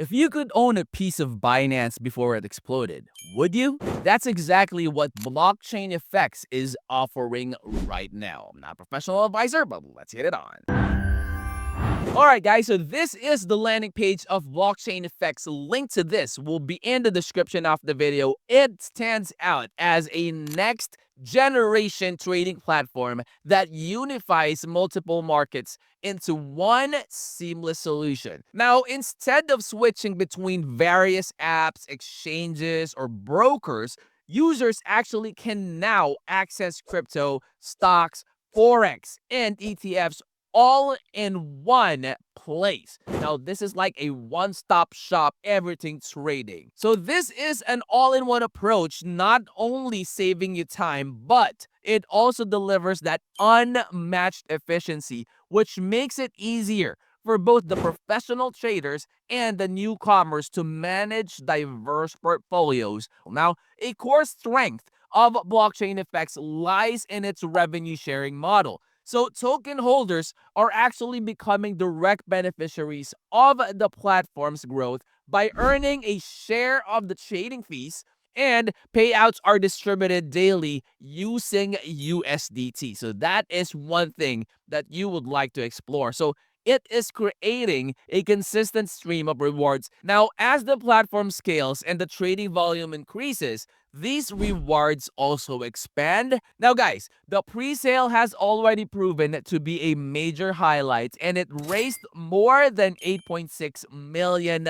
If you could own a piece of Binance before it exploded, would you? That's exactly what BlockchainFX is offering right now. I'm not a professional advisor, but let's get it on. Alright guys, so this is the landing page of BlockchainFX. Link to this will be in the description of the video. It stands out as a next generation trading platform that unifies multiple markets into one seamless solution. Now, instead of switching between various apps, exchanges, or brokers, users actually can now access crypto, stocks, forex, and ETFs all in one place. Now, this is like a one-stop shop, everything trading. So this is an all-in-one approach, not only saving you time, but it also delivers that unmatched efficiency, which makes it easier for both the professional traders and the newcomers to manage diverse portfolios. Now, a core strength of BlockchainFX lies in its revenue sharing model. So token holders are actually becoming direct beneficiaries of the platform's growth by earning a share of the trading fees, and payouts are distributed daily using USDT. So that is one thing that you would like to explore. So it is creating a consistent stream of rewards. Now, as the platform scales and the trading volume increases, these rewards also expand. Now, guys, the pre-sale has already proven to be a major highlight, and it raised more than $8.6 million.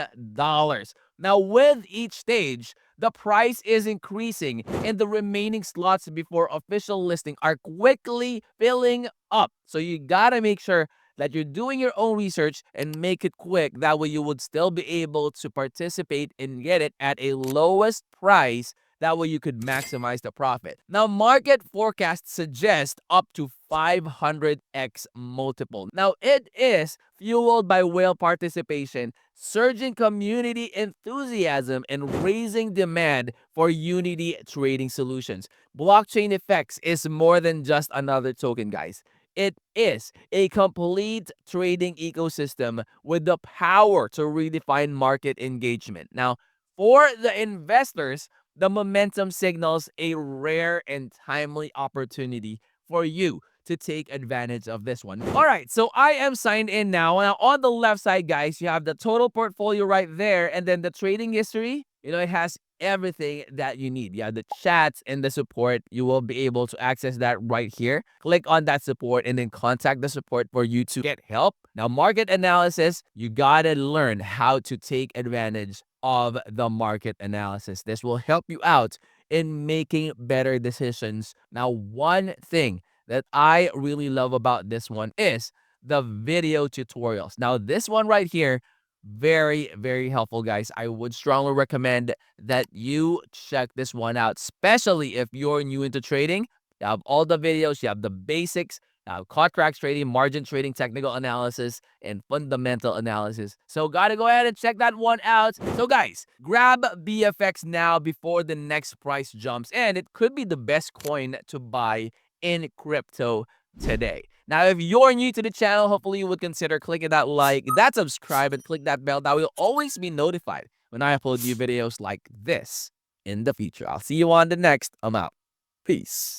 Now, with each stage, the price is increasing, and the remaining slots before official listing are quickly filling up. So you gotta make sure that you're doing your own research and make it quick. That way you would still be able to participate and get it at a lowest price. That way you could maximize the profit. Now, market forecasts suggest up to 500x multiple. Now, it is fueled by whale participation, surging community enthusiasm, and raising demand for Unity trading solutions. BlockchainFX is more than just another token, guys. It is a complete trading ecosystem with the power to redefine market engagement. Now, for the investors, the momentum signals a rare and timely opportunity for you to take advantage of this one. All right, so I am signed in now. Now, on the left side, guys, you have the total portfolio right there, and then the trading history. It has everything that you need. Yeah, the chats and the support, you will be able to access that right here. Click on that support and then contact the support for you to get help. Now, market analysis, you gotta learn how to take advantage of the market analysis. This will help you out in making better decisions. Now, one thing that I really love about this one is the video tutorials. Now, this one right here, very, very helpful, guys. I would strongly recommend that you check this one out, especially if you're new into trading. You have all the videos, you have the basics, contract trading, margin trading, technical analysis, and fundamental analysis. So gotta go ahead and check that one out. So guys, grab BFX now before the next price jumps, and it could be the best coin to buy in crypto today. Now, if you're new to the channel, hopefully you would consider clicking that like, that subscribe, and click that bell. That will always be notified when I upload new videos like this in the future. I'll see you on the next. I'm out. Peace.